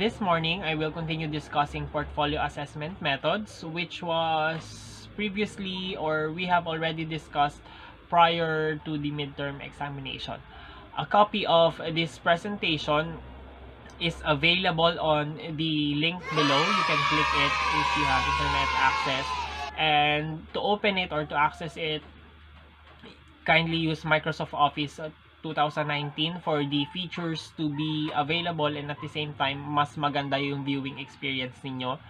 this morning, I will continue discussing portfolio assessment methods, which was previously or we have already discussed prior to the midterm examination. A copy of this presentation is available on the link below. You can click it if you have internet access. And to open it or to access it, kindly use Microsoft Office 2019 for the features to be available, and at the same time mas maganda yung viewing experience ninyo.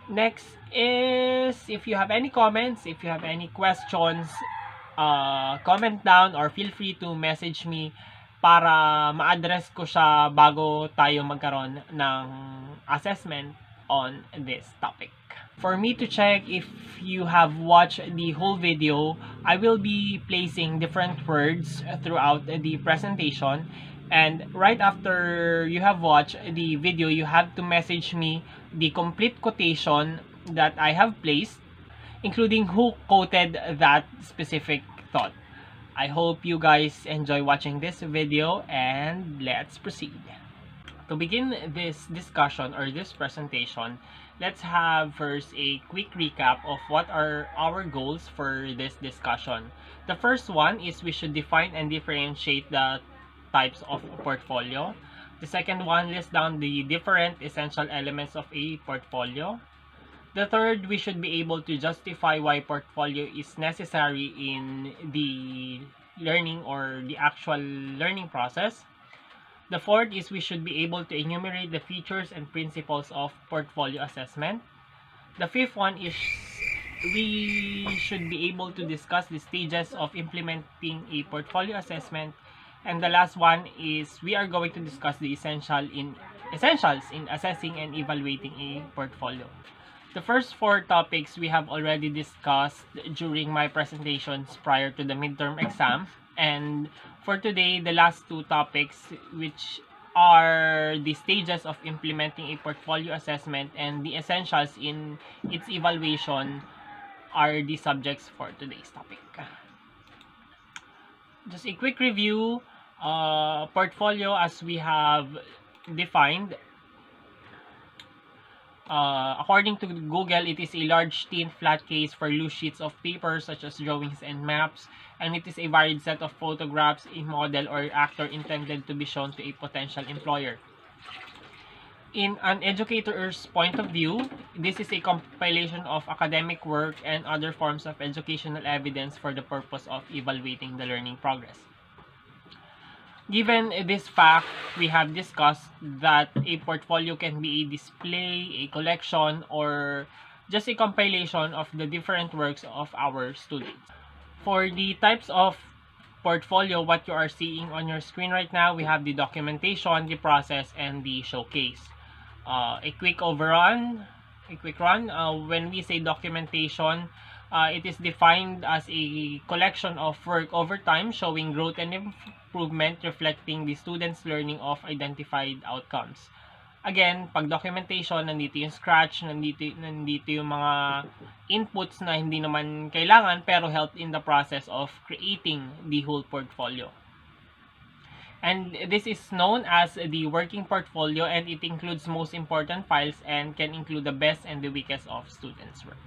Next is, if you have any comments, if you have any questions, comment down or feel free to message me para ma-address ko siya bago tayo magkaroon ng assessment on this topic. For me to check if you have watched the whole video, I will be placing different words throughout the presentation, and right after you have watched the video, you have to message me the complete quotation that I have placed, including who quoted that specific thought. I hope you guys enjoy watching this video, and let's proceed. To begin this discussion or this presentation, let's have first a quick recap of what are our goals for this discussion. The first one is we should define and differentiate the types of portfolio. The second one lists down the different essential elements of a portfolio. The third, we should be able to justify why portfolio is necessary in the learning or the actual learning process. The fourth is we should be able to enumerate the features and principles of portfolio assessment. The fifth one is we should be able to discuss the stages of implementing a portfolio assessment. And the last one is we are going to discuss the essentials in assessing and evaluating a portfolio. The first four topics we have already discussed during my presentations prior to the midterm exam. And for today, the last two topics, which are the stages of implementing a portfolio assessment and the essentials in its evaluation, are the subjects for today's topic. Just a quick review. Portfolio, as we have defined, according to Google, it is a large thin flat case for loose sheets of paper such as drawings and maps, and it is a varied set of photographs, a model or actor intended to be shown to a potential employer. In an educator's point of view, this is a compilation of academic work and other forms of educational evidence for the purpose of evaluating the learning progress. Given this fact, we have discussed that a portfolio can be a display, a collection, or just a compilation of the different works of our students. For the types of portfolio, what you are seeing on your screen right now, we have the documentation, the process, and the showcase. A quick run. When we say documentation, it is defined as a collection of work over time showing growth and improvement reflecting the students' learning of identified outcomes. Again, pag documentation, nandito yung scratch, nandito yung mga inputs na hindi naman kailangan pero help in the process of creating the whole portfolio. And this is known as the working portfolio, and it includes most important files and can include the best and the weakest of students' work.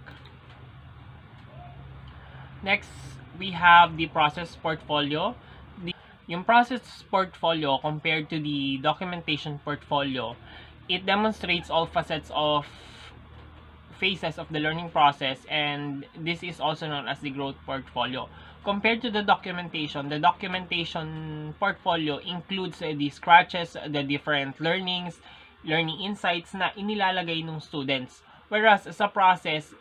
Next, we have the process portfolio. Yung process portfolio compared to the documentation portfolio, it demonstrates all facets of phases of the learning process, and this is also known as the growth portfolio. Compared to the documentation portfolio includes the scratches, the different learning insights na inilalagay ng students. Whereas sa process,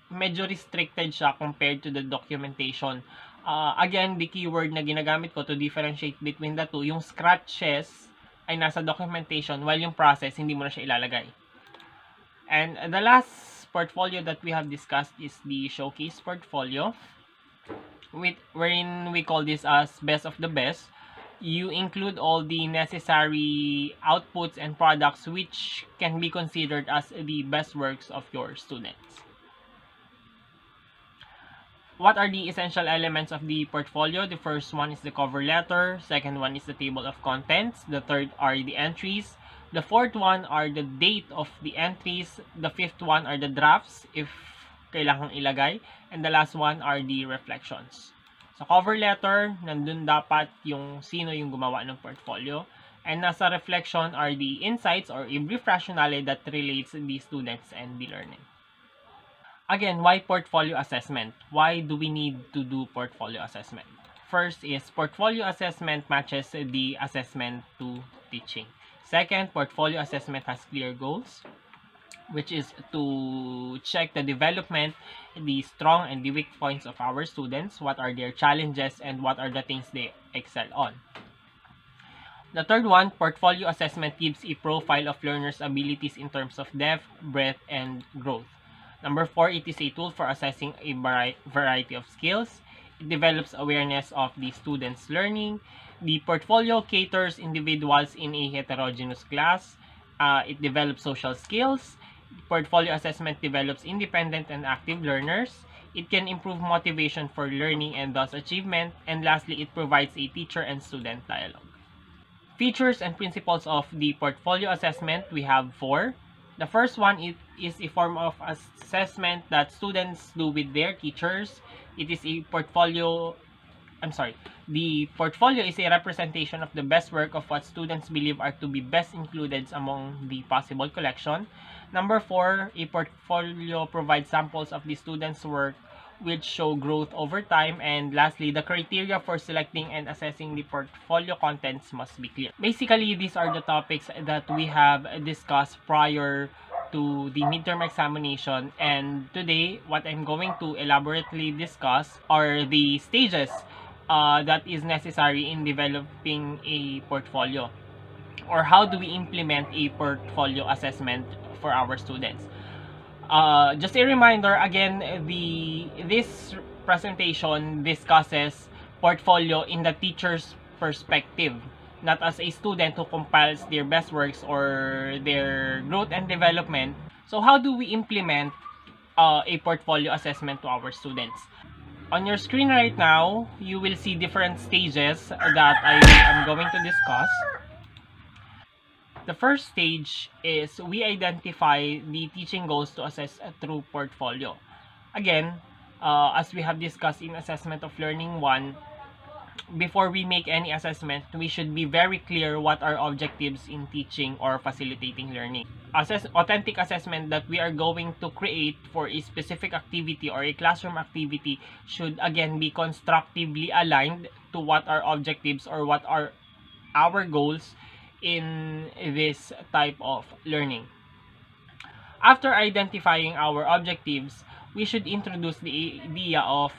medyo restricted siya compared to the documentation. Again, the keyword na ginagamit ko to differentiate between the two, yung scratches ay nasa documentation while yung process hindi mo na siya ilalagay. And the last portfolio that we have discussed is the showcase portfolio, wherein we call this as best of the best. You include all the necessary outputs and products which can be considered as the best works of your students. What are the essential elements of the portfolio? The first one is the cover letter, second one is the table of contents, the third are the entries, the fourth one are the date of the entries, the fifth one are the drafts if kailangang ilagay, and the last one are the reflections. Sa cover letter, nandun dapat yung sino yung gumawa ng portfolio, and nasa reflection are the insights or a brief rationale that relates the students and the learning. Again, why portfolio assessment? Why do we need to do portfolio assessment? First is portfolio assessment matches the assessment to teaching. Second, portfolio assessment has clear goals, which is to check the development, the strong and the weak points of our students, what are their challenges, and what are the things they excel on. The third one, portfolio assessment gives a profile of learners' abilities in terms of depth, breadth, and growth. Number 4, it is a tool for assessing a variety of skills. It develops awareness of the students' learning. The portfolio caters individuals in a heterogeneous class. It develops social skills. Portfolio assessment develops independent and active learners. It can improve motivation for learning and thus achievement. And lastly, it provides a teacher and student dialogue. Features and principles of the portfolio assessment, we have 4. The first one is a form of assessment that students do with their teachers. It is a portfolio, the portfolio is a representation of the best work of what students believe are to be best included among the possible collection. Number 4, a portfolio provides samples of the students' work which show growth over time. And lastly, the criteria for selecting and assessing the portfolio contents must be clear. Basically, these are the topics that we have discussed prior to the midterm examination, and today what I'm going to elaborately discuss are the stages that is necessary in developing a portfolio, or how do we implement a portfolio assessment for our students. Just a reminder, again, this presentation discusses portfolio in the teacher's perspective, not as a student who compiles their best works or their growth and development. So how do we implement a portfolio assessment to our students? On your screen right now, you will see different stages that I am going to discuss. The first stage is we identify the teaching goals to assess through portfolio. Again, as we have discussed in Assessment of Learning 1, before we make any assessment, we should be very clear what are objectives in teaching or facilitating learning. Authentic assessment that we are going to create for a specific activity or a classroom activity should again be constructively aligned to what are objectives or what are our goals in this type of learning. After identifying our objectives, we should introduce the idea of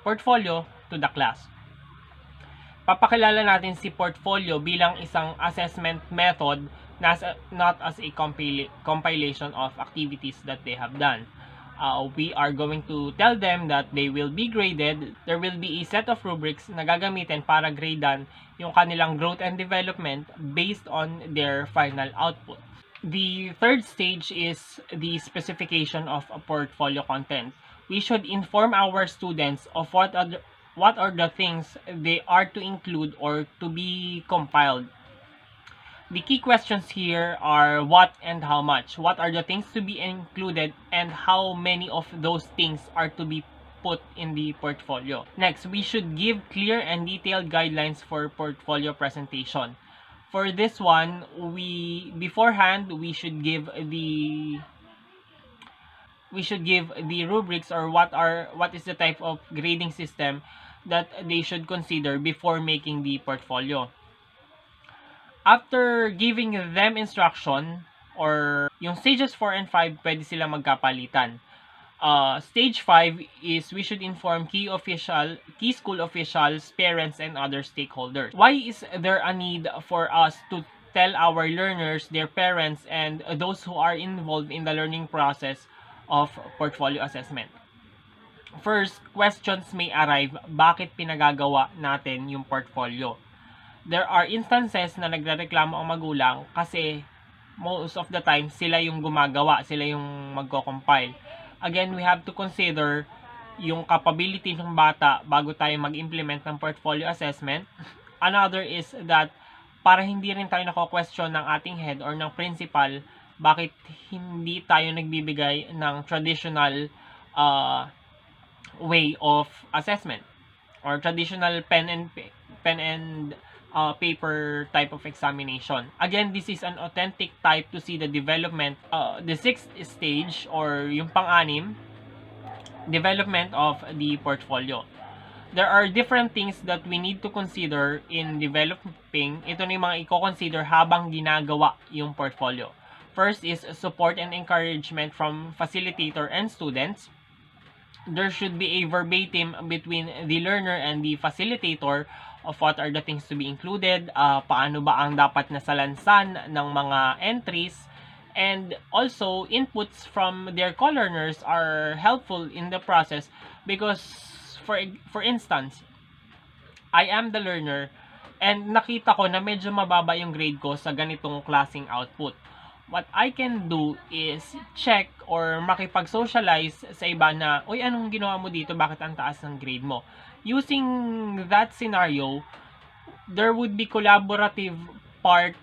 portfolio to the class. Papakilala natin si portfolio bilang isang assessment method, not as a compilation of activities that they have done. We are going to tell them that they will be graded. There will be a set of rubrics na gagamitin para gradean yung kanilang growth and development based on their final output. The third stage is the specification of a portfolio content. We should inform our students of what are the things they are to include or to be compiled. The key questions here are what and how much. What are the things to be included and how many of those things are to be put in the portfolio. Next, we should give clear and detailed guidelines for portfolio presentation. For this one, beforehand we should give the rubrics or what is the type of grading system that they should consider before making the portfolio. After giving them instruction, or yung stages 4 and 5, pwede sila magkapalitan. Stage 5 is we should inform key school officials, parents, and other stakeholders. Why is there a need for us to tell our learners, their parents, and those who are involved in the learning process of portfolio assessment? First, questions may arrive, bakit pinagagawa natin yung portfolio? There are instances na nagrereklamo ang magulang kasi most of the time sila yung gumagawa, sila yung magko-compile. Again, we have to consider yung capability ng bata bago tayo mag-implement ng portfolio assessment. Another is that para hindi rin tayo nako-question ng ating head or ng principal bakit hindi tayo nagbibigay ng traditional way of assessment or traditional pen and paper type of examination. Again, this is an authentic type to see the development, the sixth stage or yung pang-anim, development of the portfolio. There are different things that we need to consider in developing. Ito na yung mga i-consider habang ginagawa yung portfolio. First is support and encouragement from facilitator and students. There should be a verbatim between the learner and the facilitator of what are the things to be included, paano ba ang dapat na salansan ng mga entries, and also inputs from their co-learners are helpful in the process because for instance, I am the learner and nakita ko na medyo mababa yung grade ko sa ganitong klaseng output. What I can do is check or makipag-socialize sa iba na, uy, anong ginawa mo dito? Bakit ang taas ng grade mo? Using that scenario, there would be collaborative part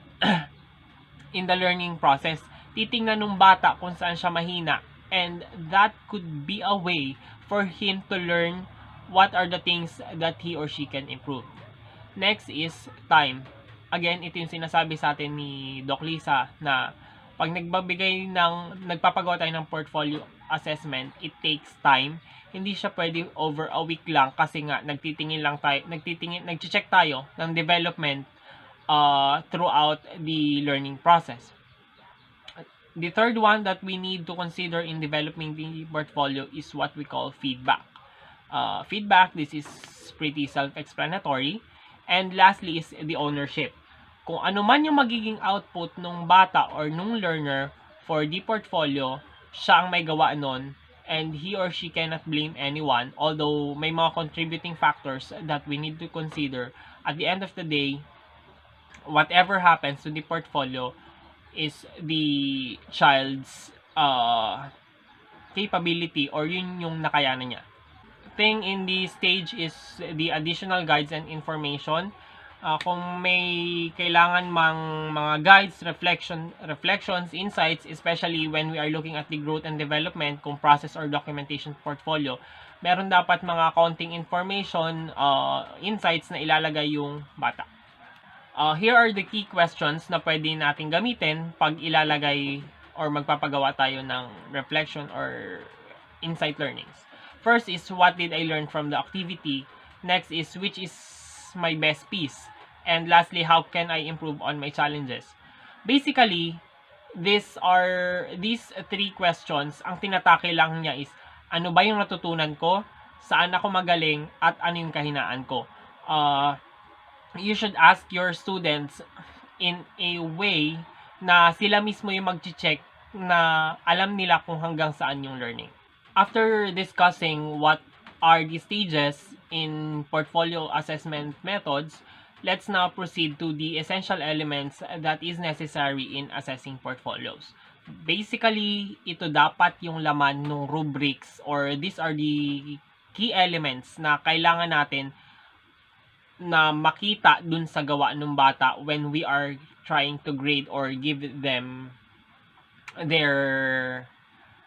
in the learning process. Titingnan ng bata kung saan siya mahina, and that could be a way for him to learn what are the things that he or she can improve. Next is time. Again, ito yung sinasabi sa atin ni Doc Lisa na pag nagpapagawa tayo ng portfolio assessment, it takes time. Hindi siya pwede over a week lang kasi nga nagche-check tayo ng development throughout the learning process. The third one that we need to consider in developing the portfolio is what we call feedback. Feedback, this is pretty self-explanatory. And lastly is the ownership. Kung ano man yung magiging output ng bata or nung learner for the portfolio, siya ang may gawa nun, and he or she cannot blame anyone, although may mga contributing factors that we need to consider. At the end of the day, whatever happens to the portfolio is the child's capability or yun yung nakayanan niya. Thing in the stage is the additional guides and information. Kung may kailangan mga guides, reflections, insights, especially when we are looking at the growth and development kung process or documentation portfolio, meron dapat mga counting information, insights na ilalagay yung bata. Here are the key questions na pwede natin gamitin pag ilalagay or magpapagawa tayo ng reflection or insight learnings. First is, what did I learn from the activity? Next is, which is my best piece? And lastly, how can I improve on my challenges? Basically, these three questions, ang tinatake lang niya is, ano ba yung natutunan ko? Saan ako magaling? At ano yung kahinaan ko? You should ask your students in a way na sila mismo yung mag-check na alam nila kung hanggang saan yung learning. After discussing what are the stages in portfolio assessment methods, let's now proceed to the essential elements that is necessary in assessing portfolios. Basically, ito dapat yung laman ng rubrics, or these are the key elements na kailangan natin na makita dun sa gawa ng bata when we are trying to grade or give them their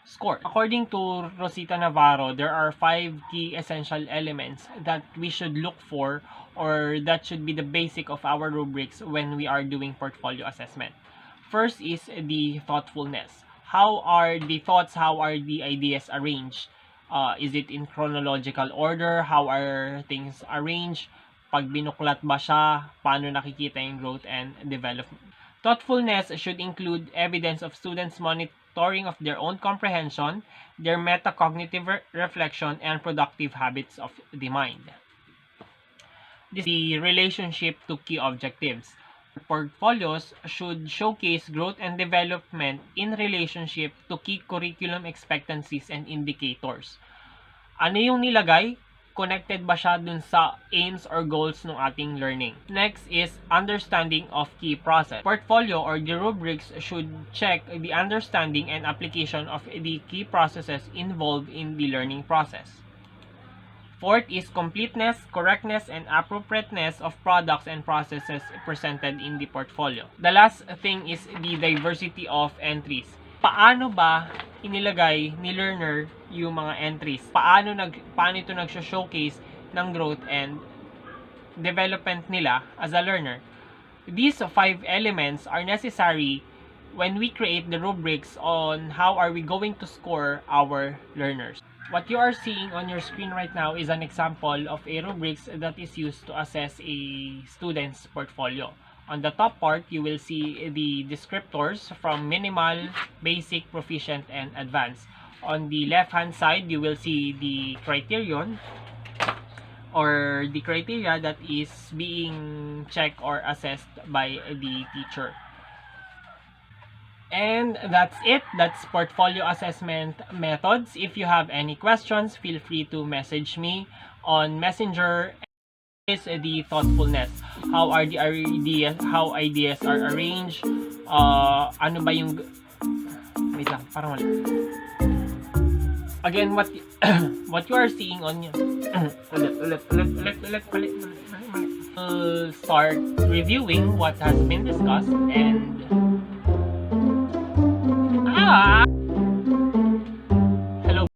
score. According to Rosita Navarro, there are 5 key essential elements that we should look for, or that should be the basic of our rubrics when we are doing portfolio assessment. First is the thoughtfulness. How are the thoughts, how are the ideas arranged? Is it in chronological order? How are things arranged? Pag binuklat ba siya? Paano nakikita yung growth and development? Thoughtfulness should include evidence of students' monitoring of their own comprehension, their metacognitive reflection, and productive habits of the mind. This is the relationship to key objectives. Portfolios should showcase growth and development in relationship to key curriculum expectancies and indicators. Ano yung nilagay? Connected ba siya dun sa aims or goals ng ating learning? Next is understanding of key process. Portfolio or the rubrics should check the understanding and application of the key processes involved in the learning process. Fourth is completeness, correctness, and appropriateness of products and processes presented in the portfolio. The last thing is the diversity of entries. Paano ba inilagay ni learner yung mga entries? Paano ito nag-showcase ng growth and development nila as a learner? These 5 elements are necessary when we create the rubrics on how are we going to score our learners. What you are seeing on your screen right now is an example of a rubrics that is used to assess a student's portfolio. On the top part, you will see the descriptors from minimal, basic, proficient, and advanced. On the left-hand side, you will see the criterion or the criteria that is being checked or assessed by the teacher. And that's it. That's portfolio assessment methods. If you have any questions, feel free to message me on Messenger. Is the thoughtfulness, how are the ideas, how ideas are arranged, ano ba yung, wait lang, parang wala. Again, what what you are seeing on ulit. Start reviewing what has been discussed and